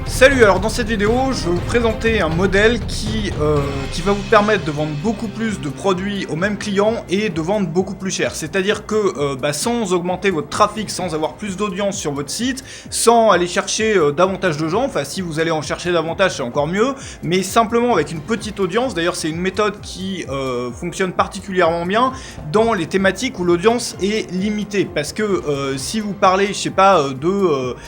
Salut, alors dans cette vidéo, je vais vous présenter un modèle qui va vous permettre de vendre beaucoup plus de produits aux mêmes clients et de vendre beaucoup plus cher. C'est-à-dire que sans augmenter votre trafic, sans avoir plus d'audience sur votre site, sans aller chercher davantage de gens, enfin si vous allez en chercher davantage c'est encore mieux, mais simplement avec une petite audience. D'ailleurs c'est une méthode qui fonctionne particulièrement bien dans les thématiques où l'audience est limitée. Parce que si vous parlez, je sais pas,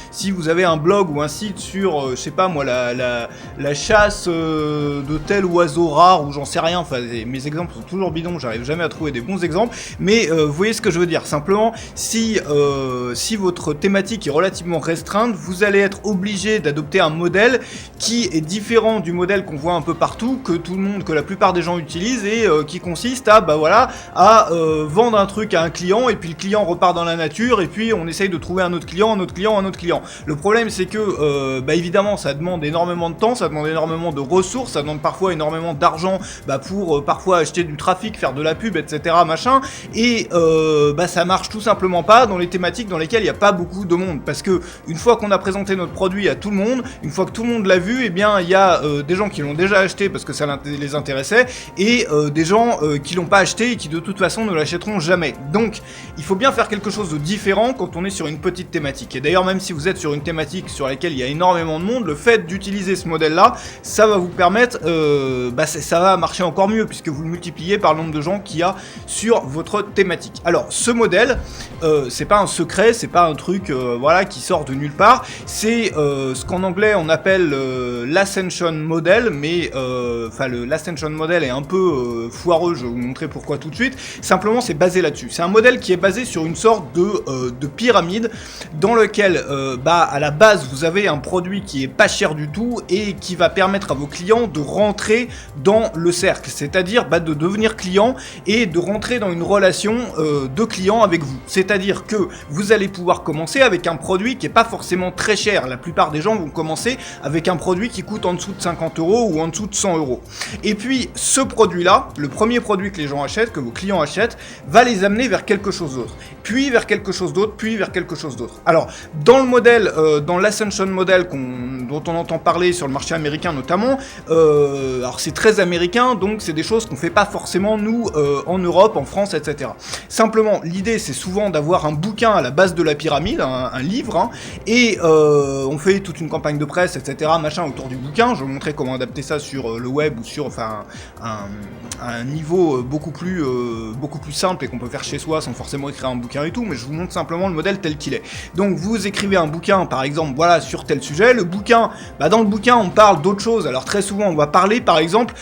si vous avez un blog ou un site sur... je sais pas moi, la chasse de tel oiseau rare ou j'en sais rien, enfin mes exemples sont toujours bidons, j'arrive jamais à trouver des bons exemples, mais vous voyez ce que je veux dire. Simplement, si votre thématique est relativement restreinte, vous allez être obligé d'adopter un modèle qui est différent du modèle qu'on voit un peu partout, que la plupart des gens utilisent et qui consiste à vendre un truc à un client et puis le client repart dans la nature et puis on essaye de trouver un autre client. Le problème c'est que évidemment ça demande énormément de temps, ça demande énormément de ressources, ça demande parfois énormément d'argent pour parfois acheter du trafic, faire de la pub, etc. machin, et ça marche tout simplement pas dans les thématiques dans lesquelles il n'y a pas beaucoup de monde, parce que une fois qu'on a présenté notre produit à tout le monde, une fois que tout le monde l'a vu, et bien il y a des gens qui l'ont déjà acheté parce que ça les intéressait, et des gens qui l'ont pas acheté et qui de toute façon ne l'achèteront jamais. Donc il faut bien faire quelque chose de différent quand on est sur une petite thématique. Et d'ailleurs même si vous êtes sur une thématique sur laquelle il y a énormément de monde, le fait d'utiliser ce modèle-là, ça va vous permettre, ça va marcher encore mieux puisque vous le multipliez par le nombre de gens qu'il y a sur votre thématique. Alors, ce modèle, c'est pas un secret, c'est pas un truc, qui sort de nulle part. C'est ce qu'en anglais on appelle l'Ascension Model, mais l'Ascension Model est un peu foireux. Je vais vous montrer pourquoi tout de suite. Simplement, c'est basé là-dessus. C'est un modèle qui est basé sur une sorte de pyramide dans lequel, à la base, vous avez un produit qui est pas cher du tout et qui va permettre à vos clients de rentrer dans le cercle, c'est-à-dire de devenir client et de rentrer dans une relation de client avec vous. C'est-à-dire que vous allez pouvoir commencer avec un produit qui est pas forcément très cher. La plupart des gens vont commencer avec un produit qui coûte en dessous de 50 € ou en dessous de 100 €. Et puis ce produit-là, le premier produit que les gens achètent, que vos clients achètent, va les amener vers quelque chose d'autre, puis vers quelque chose d'autre, puis vers quelque chose d'autre. Alors dans le modèle, dans l'Ascension Model dont on entend parler sur le marché américain notamment, alors c'est très américain, donc c'est des choses qu'on fait pas forcément nous en Europe, en France, etc. Simplement, l'idée c'est souvent d'avoir un bouquin à la base de la pyramide, un livre, et on fait toute une campagne de presse, etc. machin autour du bouquin. Je vais vous montrer comment adapter ça sur le web ou sur un niveau beaucoup plus simple et qu'on peut faire chez soi sans forcément écrire un bouquin et tout, mais je vous montre simplement le modèle tel qu'il est. Donc vous écrivez un bouquin par exemple sur tel sujet, le bouquin, dans le bouquin on parle d'autre chose. Alors très souvent on va parler par exemple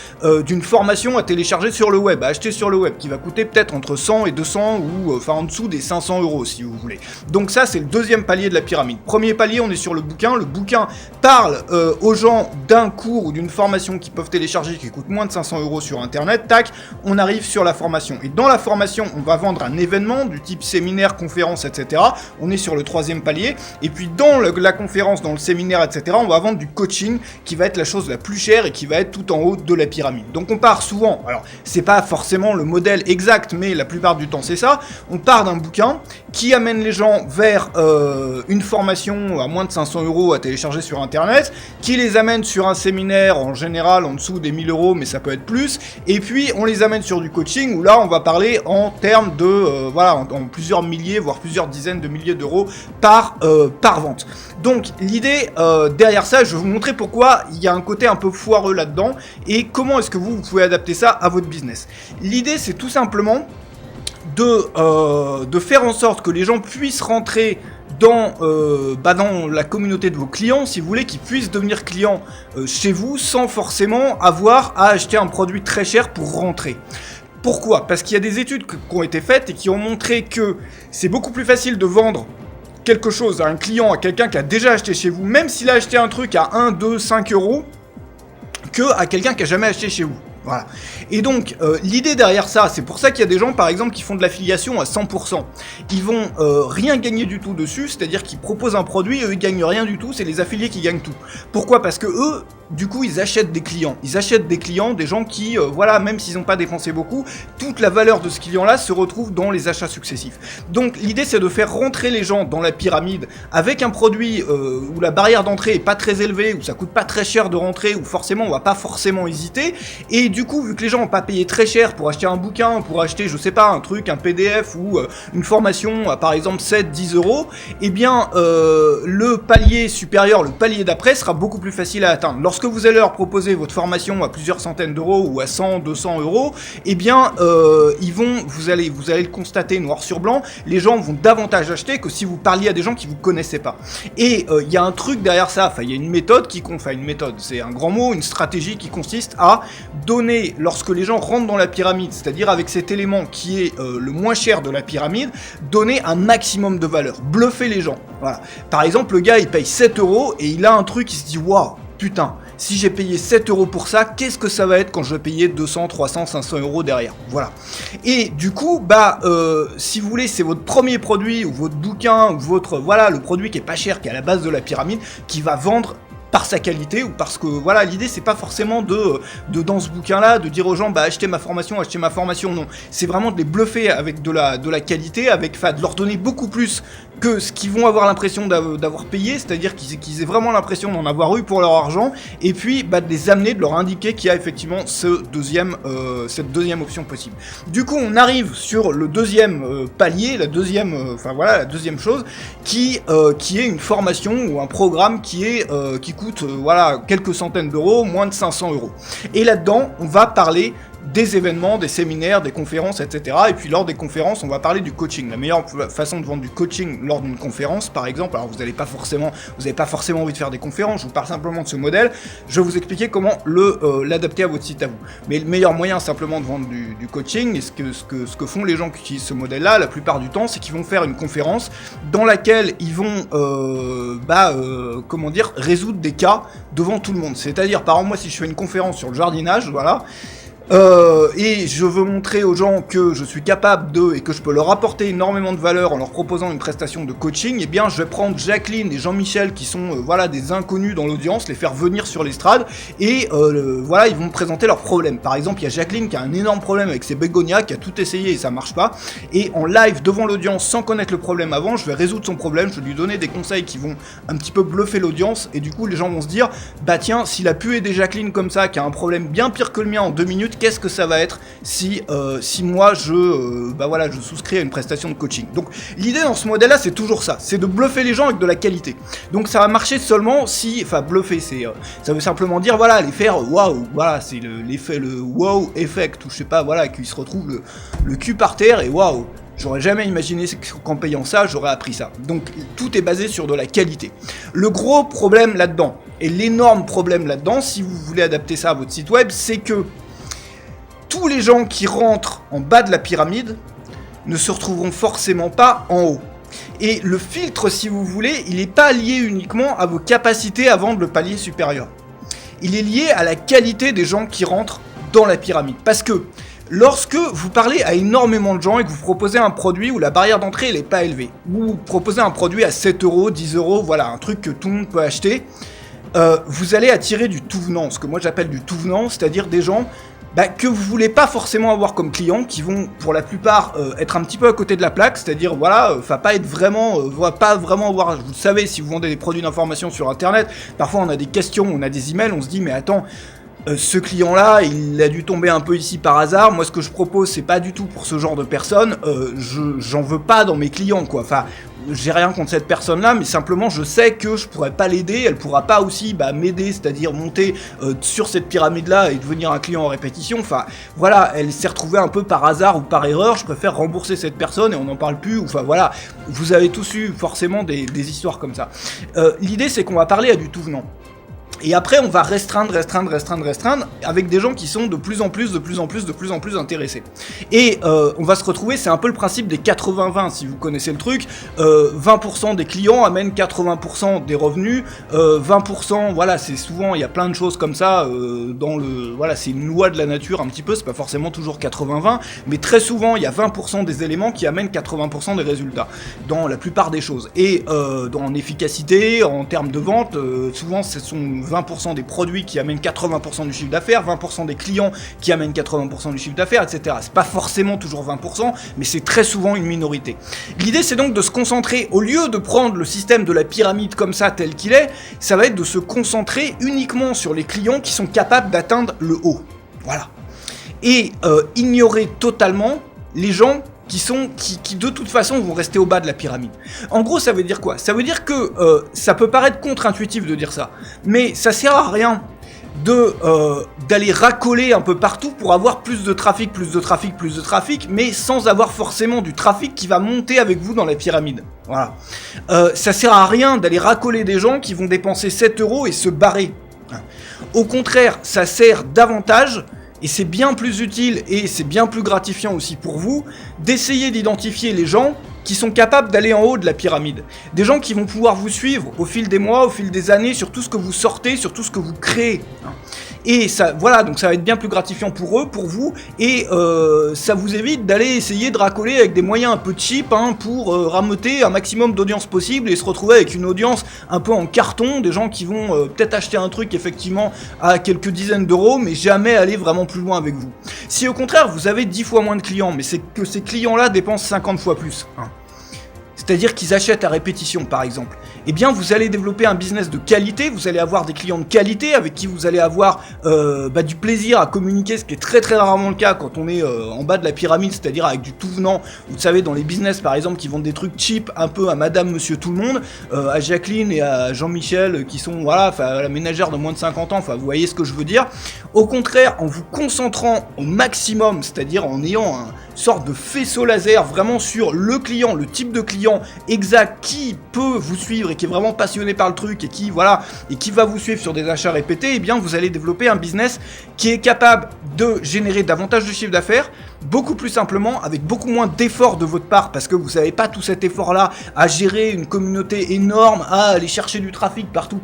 d'une formation à télécharger sur le web, à acheter sur le web, qui va coûter peut-être entre 100 et 200 ou en dessous des 500 € si vous voulez. Donc ça c'est le deuxième palier de la pyramide. Premier palier, on est sur le bouquin parle aux gens d'un cours ou d'une formation qu'ils peuvent télécharger qui coûte moins de 500 € sur internet. Tac, on arrive sur la formation, et dans la formation on va vendre un événement du type séminaire, conférence, etc. On est sur le troisième palier, et puis dans la conférence, dans le séminaire, etc., on va vendre du coaching qui va être la chose la plus chère et qui va être tout en haut de la pyramide. Donc on part souvent, alors c'est pas forcément le modèle exact, mais la plupart du temps c'est ça, on part d'un bouquin qui amène les gens vers une formation à moins de 500 € à télécharger sur internet, qui les amène sur un séminaire en général en dessous des 1000 €, mais ça peut être plus, et puis on les amène sur du coaching où là on va parler en termes de en plusieurs milliers voire plusieurs dizaines de milliers d'euros par vente. Donc l'idée derrière ça, je vais vous montrer pourquoi il y a un côté un peu foireux là-dedans et comment est-ce que vous pouvez adapter ça à votre business. L'idée c'est tout simplement de faire en sorte que les gens puissent rentrer dans la communauté de vos clients, si vous voulez, qu'ils puissent devenir clients chez vous sans forcément avoir à acheter un produit très cher pour rentrer. Pourquoi ? Parce qu'il y a des études qui ont été faites et qui ont montré que c'est beaucoup plus facile de vendre quelque chose à un client, à quelqu'un qui a déjà acheté chez vous, même s'il a acheté un truc à 1, 2, 5 €, que à quelqu'un qui a jamais acheté chez vous. Voilà. Et donc, l'idée derrière ça, c'est pour ça qu'il y a des gens, par exemple, qui font de l'affiliation à 100%. Ils vont rien gagner du tout dessus, c'est-à-dire qu'ils proposent un produit, eux, ils gagnent rien du tout, c'est les affiliés qui gagnent tout. Pourquoi ? Parce que eux, du coup ils achètent des clients. Ils achètent des clients, des gens qui, voilà, même s'ils n'ont pas dépensé beaucoup, toute la valeur de ce client-là se retrouve dans les achats successifs. Donc l'idée c'est de faire rentrer les gens dans la pyramide avec un produit où la barrière d'entrée est pas très élevée, où ça coûte pas très cher de rentrer, où forcément on va pas forcément hésiter. Et du coup, vu que les gens n'ont pas payé très cher pour acheter un bouquin, pour acheter, je sais pas, un truc, un PDF ou une formation à par exemple 7-10 euros, eh bien le palier supérieur, le palier d'après sera beaucoup plus facile à atteindre. Lorsque vous allez leur proposer votre formation à plusieurs centaines d'euros ou à 100-200 euros, eh bien vous allez le constater noir sur blanc, les gens vont davantage acheter que si vous parliez à des gens qui vous connaissaient pas. Et il y a un truc derrière ça, enfin il y a une méthode une méthode, c'est un grand mot, une stratégie qui consiste à donner, lorsque les gens rentrent dans la pyramide, c'est-à-dire avec cet élément qui est le moins cher de la pyramide, donner un maximum de valeur, bluffer les gens. Voilà. Par exemple, le gars il paye 7 euros et il a un truc, il se dit waouh, putain, si j'ai payé 7 euros pour ça, qu'est-ce que ça va être quand je vais payer 200, 300, 500 euros derrière? Voilà. Et du coup, si vous voulez, c'est votre premier produit ou votre bouquin ou votre, voilà, le produit qui est pas cher, qui est à la base de la pyramide, qui va vendre par sa qualité ou parce que voilà, l'idée c'est pas forcément de dans ce bouquin là de dire aux gens achetez ma formation, non, c'est vraiment de les bluffer avec de la qualité, de leur donner beaucoup plus que ce qu'ils vont avoir l'impression d'avoir payé, c'est-à-dire qu'ils aient vraiment l'impression d'en avoir eu pour leur argent, et puis de les amener, de leur indiquer qu'il y a effectivement cette deuxième option possible. Du coup on arrive sur le deuxième palier, la deuxième chose qui est une formation ou un programme qui coûte quelques centaines d'euros, moins de 500 euros. Et là-dedans, on va parler des événements, des séminaires, des conférences, etc. Et puis lors des conférences, on va parler du coaching. La meilleure façon de vendre du coaching lors d'une conférence, par exemple, alors vous n'avez pas forcément envie de faire des conférences, je vous parle simplement de ce modèle, je vais vous expliquer comment l'adapter à votre site à vous. Mais le meilleur moyen simplement de vendre du coaching, et ce que font les gens qui utilisent ce modèle-là, la plupart du temps, c'est qu'ils vont faire une conférence dans laquelle ils vont résoudre des cas devant tout le monde. C'est-à-dire, par exemple, moi si je fais une conférence sur le jardinage, voilà, et je veux montrer aux gens que je suis capable et que je peux leur apporter énormément de valeur en leur proposant une prestation de coaching, eh bien je vais prendre Jacqueline et Jean-Michel qui sont des inconnus dans l'audience, les faire venir sur l'estrade et ils vont me présenter leurs problèmes. Par exemple, il y a Jacqueline qui a un énorme problème avec ses bégonias, qui a tout essayé et ça marche pas, et en live devant l'audience, sans connaître le problème avant, je vais résoudre son problème, je vais lui donner des conseils qui vont un petit peu bluffer l'audience, et du coup les gens vont se dire tiens, s'il a pu aider Jacqueline comme ça, qui a un problème bien pire que le mien en 2 minutes, qu'est-ce que ça va être si moi je souscris à une prestation de coaching. Donc l'idée dans ce modèle là c'est toujours ça, c'est de bluffer les gens avec de la qualité. Donc ça va marcher seulement si, bluffer ça veut simplement dire les faire waouh, c'est l'effet, le wow effect, ou je sais pas, qu'ils se retrouvent le cul par terre et waouh, j'aurais jamais imaginé qu'en payant ça, j'aurais appris ça. Donc tout est basé sur de la qualité. Le gros problème là-dedans, et l'énorme problème là-dedans, si vous voulez adapter ça à votre site web, c'est que tous les gens qui rentrent en bas de la pyramide ne se retrouveront forcément pas en haut. Et le filtre, si vous voulez, il n'est pas lié uniquement à vos capacités à vendre le palier supérieur. Il est lié à la qualité des gens qui rentrent dans la pyramide. Parce que lorsque vous parlez à énormément de gens et que vous proposez un produit où la barrière d'entrée n'est pas élevée, ou vous proposez un produit à 7 euros, 10 euros, un truc que tout le monde peut acheter, vous allez attirer du tout venant, ce que moi j'appelle du tout venant, c'est-à-dire des gens que vous voulez pas forcément avoir comme clients, qui vont pour la plupart être un petit peu à côté de la plaque, c'est-à-dire pas être vraiment, pas vraiment avoir, vous savez, si vous vendez des produits d'information sur internet, parfois on a des questions, on a des emails, on se dit mais attends, ce client-là, il a dû tomber un peu ici par hasard. Moi, ce que je propose, c'est pas du tout pour ce genre de personne. J'en veux pas dans mes clients, quoi. Enfin, j'ai rien contre cette personne-là, mais simplement, je sais que je pourrais pas l'aider. Elle pourra pas aussi m'aider, c'est-à-dire monter sur cette pyramide-là et devenir un client en répétition. Enfin, elle s'est retrouvée un peu par hasard ou par erreur. Je préfère rembourser cette personne et on n'en parle plus. Enfin, vous avez tous eu forcément des histoires comme ça. L'idée, c'est qu'on va parler à du tout venant. Et après, on va restreindre, avec des gens qui sont de plus en plus intéressés. Et on va se retrouver, c'est un peu le principe des 80-20, si vous connaissez le truc. 20% des clients amènent 80% des revenus. 20%, c'est souvent, il y a plein de choses comme ça, c'est une loi de la nature un petit peu, c'est pas forcément toujours 80-20, mais très souvent, il y a 20% des éléments qui amènent 80% des résultats, dans la plupart des choses. Et en efficacité, en termes de vente, souvent, ce sont 20% des produits qui amènent 80% du chiffre d'affaires, 20% des clients qui amènent 80% du chiffre d'affaires, etc. C'est pas forcément toujours 20%, mais c'est très souvent une minorité. L'idée, c'est donc de se concentrer, au lieu de prendre le système de la pyramide comme ça, tel qu'il est, ça va être de se concentrer uniquement sur les clients qui sont capables d'atteindre le haut. Voilà. Et ignorer totalement les gens qui de toute façon vont rester au bas de la pyramide. En gros, ça veut dire quoi? Ça veut dire que ça peut paraître contre-intuitif de dire ça, mais ça sert à rien d'aller racoler un peu partout pour avoir plus de trafic, mais sans avoir forcément du trafic qui va monter avec vous dans la pyramide. Voilà. Ça sert à rien d'aller racoler des gens qui vont dépenser 7 € et se barrer. Au contraire, ça sert davantage, et c'est bien plus utile et c'est bien plus gratifiant aussi pour vous, d'essayer d'identifier les gens qui sont capables d'aller en haut de la pyramide. Des gens qui vont pouvoir vous suivre au fil des mois, au fil des années, sur tout ce que vous sortez, sur tout ce que vous créez. Et ça, voilà, donc ça va être bien plus gratifiant pour eux, pour vous, et ça vous évite d'aller essayer de racoler avec des moyens un peu cheap, pour rameuter un maximum d'audience possible et se retrouver avec une audience un peu en carton, des gens qui vont peut-être acheter un truc effectivement à quelques dizaines d'euros, mais jamais aller vraiment plus loin avec vous. Si au contraire vous avez 10 fois moins de clients, mais c'est que ces clients-là dépensent 50 fois plus, c'est-à-dire qu'ils achètent à répétition par exemple, eh bien vous allez développer un business de qualité, vous allez avoir des clients de qualité avec qui vous allez avoir du plaisir à communiquer, ce qui est très très rarement le cas quand on est en bas de la pyramide, c'est-à-dire avec du tout venant. Vous savez, dans les business par exemple qui vendent des trucs cheap un peu à madame, monsieur, tout le monde, à Jacqueline et à Jean-Michel qui sont, voilà, la ménagère de moins de 50 ans, enfin vous voyez ce que je veux dire. Au contraire, en vous concentrant au maximum, c'est-à-dire en ayant une sorte de faisceau laser vraiment sur le client, le type de client exact qui peut vous suivre et qui est vraiment passionné par le truc et qui va vous suivre sur des achats répétés, eh bien vous allez développer un business qui est capable de générer davantage de chiffre d'affaires, beaucoup plus simplement, avec beaucoup moins d'efforts de votre part, parce que vous n'avez pas tout cet effort-là à gérer une communauté énorme, à aller chercher du trafic partout,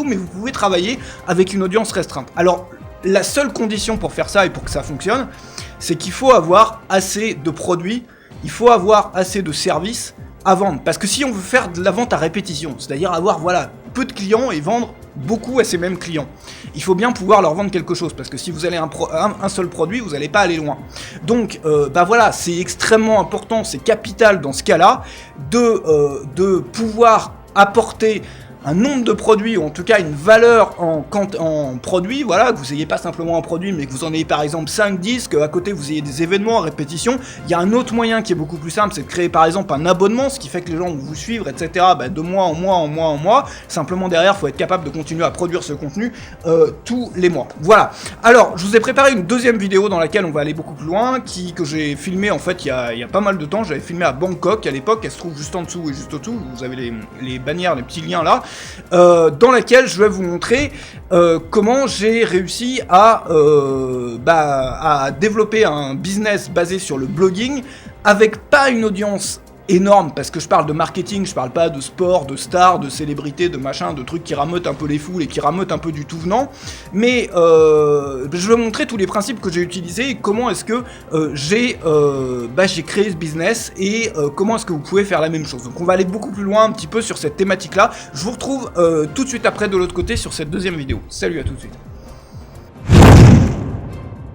mais vous pouvez travailler avec une audience restreinte. Alors, la seule condition pour faire ça et pour que ça fonctionne, c'est qu'il faut avoir assez de produits, il faut avoir assez de services à vendre. Parce que si on veut faire de la vente à répétition, c'est-à-dire avoir peu de clients et vendre beaucoup à ces mêmes clients, il faut bien pouvoir leur vendre quelque chose, parce que si vous avez un seul produit, vous n'allez pas aller loin. Donc c'est extrêmement important, c'est capital dans ce cas-là, de pouvoir apporter un nombre de produits, ou en tout cas une valeur en produits, voilà, que vous n'ayez pas simplement un produit, mais que vous en ayez par exemple 5, 10, qu'à côté vous ayez des événements en répétition. Il y a un autre moyen qui est beaucoup plus simple, c'est de créer par exemple un abonnement, ce qui fait que les gens vont vous suivre, etc., de mois en mois. Simplement derrière, il faut être capable de continuer à produire ce contenu tous les mois. Voilà. Alors, je vous ai préparé une deuxième vidéo dans laquelle on va aller beaucoup plus loin, que j'ai filmé en fait il y a pas mal de temps. J'avais filmé à Bangkok à l'époque, elle se trouve juste en dessous et juste au-dessous, vous avez les bannières, les petits liens là. Dans laquelle je vais vous montrer comment j'ai réussi à développer un business basé sur le blogging avec pas une audience énorme, parce que je parle de marketing, je parle pas de sport, de stars, de célébrités, de machin, de trucs qui rameutent un peu les foules et qui rameutent un peu du tout venant, mais je vais montrer tous les principes que j'ai utilisés et comment est-ce que j'ai créé ce business et comment est-ce que vous pouvez faire la même chose. Donc on va aller beaucoup plus loin un petit peu sur cette thématique là. Je vous retrouve tout de suite après de l'autre côté sur cette deuxième vidéo. Salut, à tout de suite.